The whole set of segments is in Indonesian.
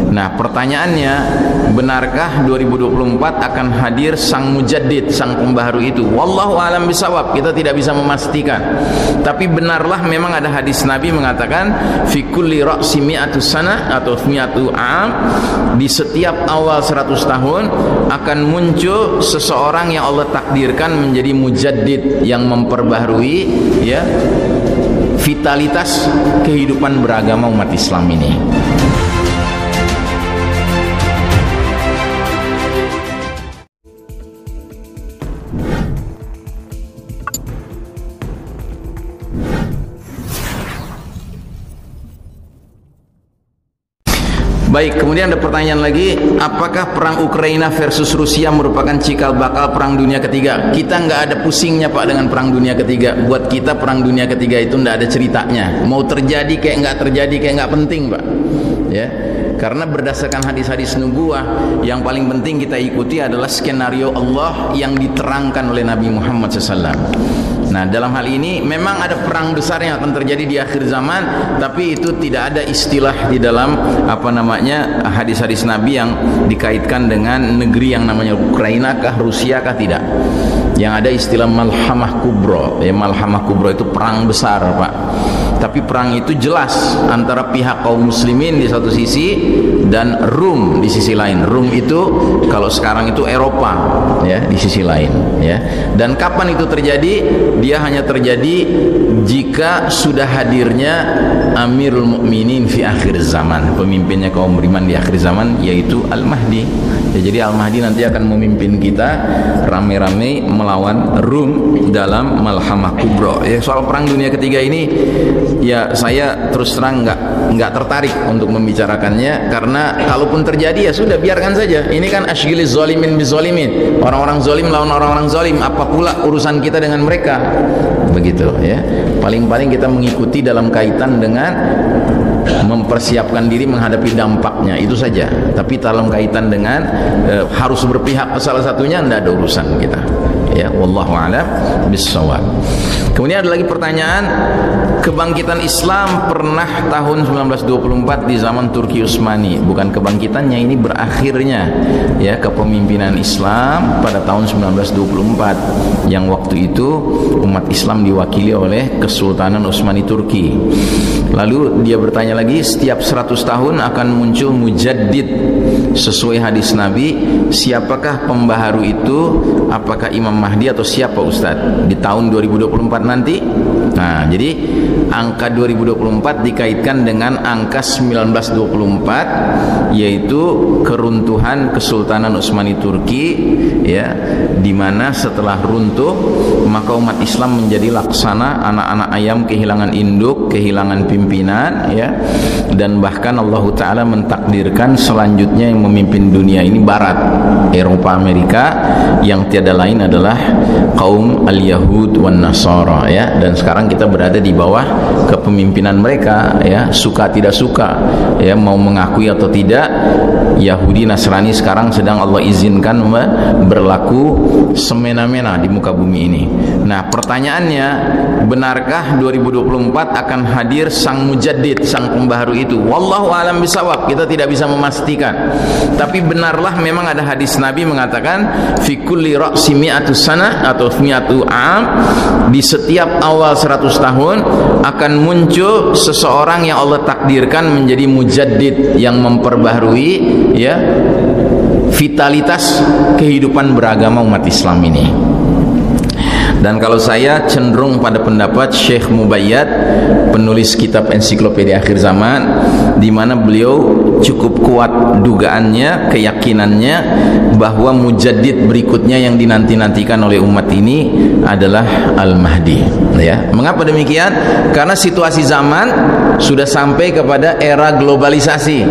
Nah, pertanyaannya, benarkah 2024 akan hadir sang mujaddid, sang pembaharu itu? Wallahu a'lam bishawab, kita tidak bisa memastikan. Tapi benarlah memang ada hadis Nabi mengatakan fi kulli ra'si mi'atu sana atau mi'atu am, di setiap awal 100 tahun akan muncul seseorang yang Allah takdirkan menjadi mujaddid, yang memperbaharui ya vitalitas kehidupan beragama umat Islam ini. Baik, kemudian ada pertanyaan lagi, apakah perang Ukraina versus Rusia merupakan cikal bakal perang dunia ketiga? Kita nggak ada pusingnya Pak dengan perang dunia ketiga. Buat kita perang dunia ketiga itu nggak ada ceritanya. Mau terjadi kayak nggak terjadi kayak nggak penting Pak. Ya, karena berdasarkan hadis-hadis nubuwah yang paling penting kita ikuti adalah skenario Allah yang diterangkan oleh Nabi Muhammad SAW. Nah, dalam hal ini memang ada perang besar yang akan terjadi di akhir zaman, tapi itu tidak ada istilah di dalam hadis-hadis Nabi yang dikaitkan dengan negeri yang namanya Ukraina kah, Rusia kah, tidak. Yang ada istilah malhamah kubro. Ya, malhamah kubro itu perang besar Pak. Tapi perang itu jelas antara pihak kaum muslimin di satu sisi dan Rum di sisi lain. Rum itu kalau sekarang itu Eropa ya, di sisi lain ya. Dan kapan itu terjadi? Dia hanya terjadi jika sudah hadirnya Amirul Mukminin fi akhir zaman, pemimpinnya kaum beriman di akhir zaman, yaitu Al-Mahdi. Ya, jadi Al-Mahdi nanti akan memimpin kita rame-rame melawan Rum dalam Malhamah Kubro. Ya, soal perang dunia ketiga ini ya saya terus terang nggak tertarik untuk membicarakannya, karena kalaupun terjadi ya sudah, biarkan saja. Ini kan asygiliz zalimin bizalimin, orang-orang zalim lawan orang-orang zalim, apa pula urusan kita dengan mereka, begitu ya. Paling-paling kita mengikuti dalam kaitan dengan mempersiapkan diri menghadapi dampaknya, itu saja. Tapi dalam kaitan dengan harus berpihak ke salah satunya, tidak ada urusan kita ya. Wallahu a'lam bishawab. Kemudian ada lagi pertanyaan, kebangkitan Islam pernah tahun 1924 di zaman Turki Utsmani. Bukan kebangkitannya, ini berakhirnya ya kepemimpinan Islam pada tahun 1924, yang waktu itu umat Islam diwakili oleh Kesultanan Utsmani Turki. Lalu dia bertanya lagi, setiap 100 tahun akan muncul mujaddid sesuai hadis Nabi. Siapakah pembaharu itu? Apakah Imam Mahdi atau siapa Ustadz di tahun 2024 nanti? Nah, jadi angka 2024 dikaitkan dengan angka 1924, yaitu keruntuhan Kesultanan Utsmani Turki ya, di mana setelah runtuh maka umat Islam menjadi laksana anak-anak ayam kehilangan induk, kehilangan pimpinan ya. Dan bahkan Allah Ta'ala mentakdirkan selanjutnya yang memimpin dunia ini Barat, Eropa, Amerika, yang tiada lain adalah kaum al-Yahud wan Nasara ya. Dan sekarang kita berada di bawah kepemimpinan mereka ya, suka tidak suka ya, mau mengakui atau tidak, Yahudi Nasrani sekarang sedang Allah izinkan berlaku semena-mena di muka bumi ini. Nah, pertanyaannya, benarkah 2024 akan hadir sang mujaddid, sang pembaharu itu? Wallahu a'lam bishawab, kita tidak bisa memastikan. Tapi benarlah memang ada hadis Nabi mengatakan fi kulli ra'si mi'atu sana atau mi'atu am, di setiap awal 100 tahun akan muncul seseorang yang Allah takdirkan menjadi mujaddid, yang memperbaharui ya vitalitas kehidupan beragama umat Islam ini. Dan kalau saya cenderung pada pendapat Syekh Mubayyad, penulis kitab ensiklopedia akhir zaman, di mana beliau cukup kuat dugaannya, keyakinannya bahwa mujaddid berikutnya yang dinanti-nantikan oleh umat ini adalah Al-Mahdi ya. Mengapa demikian? Karena situasi zaman sudah sampai kepada era globalisasi.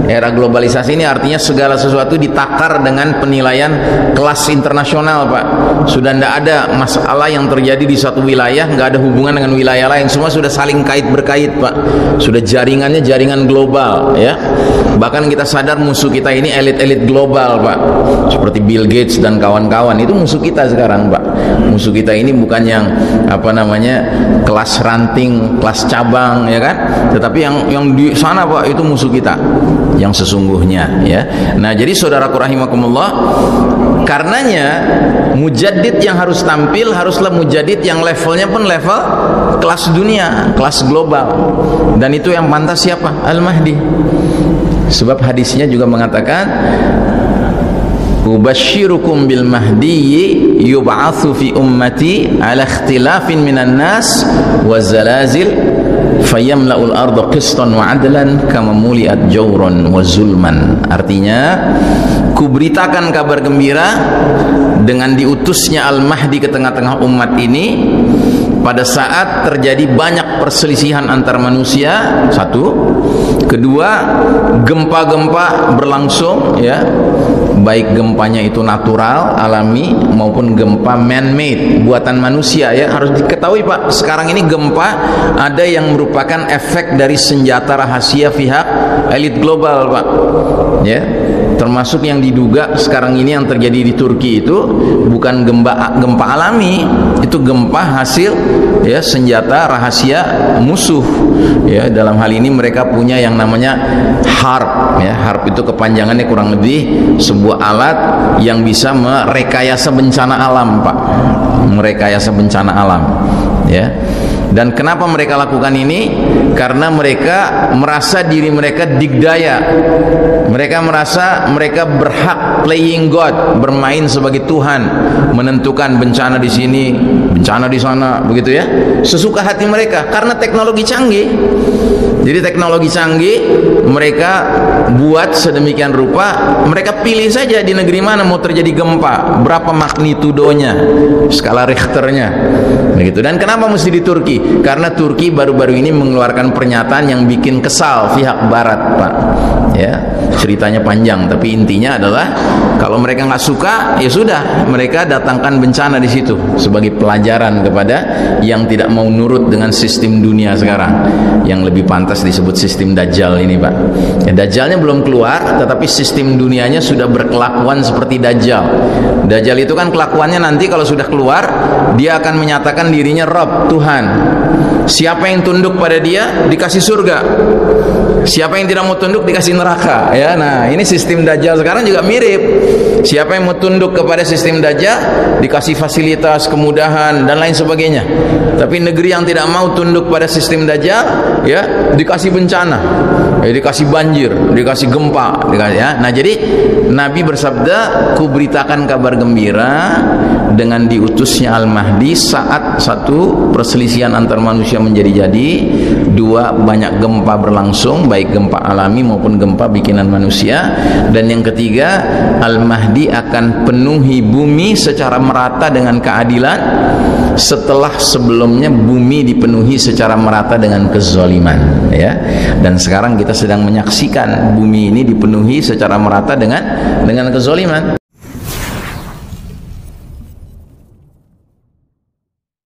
Era globalisasi ini artinya segala sesuatu ditakar dengan penilaian kelas internasional Pak. Sudah tidak ada masalah yang terjadi di suatu wilayah nggak ada hubungan dengan wilayah lain, semua sudah saling kait berkait Pak. Sudah jaringannya jaringan global ya. Bahkan kita sadar musuh kita ini elit-elit global Pak, seperti Bill Gates dan kawan-kawan, itu musuh kita sekarang Pak. Musuh kita ini bukan yang kelas ranting, kelas cabang ya kan, tetapi yang di sana Pak, itu musuh kita yang sesungguhnya, ya. Nah, jadi saudaraku rahimakumullah, karenanya mujaddid yang harus tampil haruslah mujaddid yang levelnya pun level kelas dunia, kelas global. Dan itu yang pantas siapa? Al-Mahdi. Sebab hadisnya juga mengatakan, ubashirukum bil mahdi yub'atsu fi ummati ala ikhtilafin minan nas wa zalazil fayamla'ul arda qistan wa adlan kama muliat jawran wa zulman. Artinya, kuberitakan kabar gembira dengan diutusnya Al-Mahdi ke tengah-tengah umat ini pada saat terjadi banyak perselisihan antar manusia, satu. Kedua, gempa-gempa berlangsung, ya, baik gempanya itu natural, alami, maupun gempa man-made, buatan manusia, ya. Harus diketahui Pak, sekarang ini gempa ada yang merupakan efek dari senjata rahasia pihak elit global Pak, ya. Termasuk yang diduga sekarang ini yang terjadi di Turki itu bukan gempa alami, itu gempa hasil, ya, senjata rahasia musuh, ya. Dalam hal ini mereka punya yang namanya HARP, ya. HARP itu kepanjangannya kurang lebih sebuah alat yang bisa merekayasa bencana alam Pak, merekayasa bencana alam, ya. Dan kenapa mereka lakukan ini? Karena mereka merasa diri mereka digdaya. Mereka merasa mereka berhak playing God, bermain sebagai Tuhan, menentukan bencana di sini, bencana di sana, begitu, ya. Sesuka hati mereka karena teknologi canggih. Jadi teknologi canggih mereka buat sedemikian rupa, mereka pilih saja di negeri mana mau terjadi gempa, berapa magnitudonya, skala Richternya, begitu. Dan kenapa mesti di Turki? Karena Turki baru-baru ini mengeluarkan pernyataan yang bikin kesal pihak Barat Pak, ya. Ceritanya panjang, tapi intinya adalah kalau mereka nggak suka, ya sudah, mereka datangkan bencana di situ sebagai pelajaran kepada yang tidak mau nurut dengan sistem dunia sekarang, yang lebih pantas disebut sistem Dajjal ini Pak. Ya, Dajjalnya belum keluar, tetapi sistem dunianya sudah berkelakuan seperti Dajjal. Dajjal itu kan kelakuannya nanti kalau sudah keluar, dia akan menyatakan dirinya Rabb, Tuhan. Siapa yang tunduk pada dia dikasih surga, siapa yang tidak mau tunduk dikasih neraka, ya. Nah, ini sistem Dajjal sekarang juga mirip. Siapa yang mau tunduk kepada sistem Dajjal dikasih fasilitas, kemudahan, dan lain sebagainya. Tapi negeri yang tidak mau tunduk pada sistem Dajjal, ya, dikasih bencana, ya, dikasih banjir, dikasih gempa, dikasih, ya. Nah, jadi Nabi bersabda, kuberitakan kabar gembira dengan diutusnya Al-Mahdi saat satu, perselisihan antar manusia menjadi-jadi, dua, banyak gempa berlangsung, baik gempa alami maupun gempa bikinan manusia, dan yang ketiga, Al-Mahdi akan penuhi bumi secara merata dengan keadilan setelah sebelumnya bumi dipenuhi secara merata dengan kezaliman, ya. Dan sekarang kita sedang menyaksikan bumi ini dipenuhi secara merata dengan kezaliman.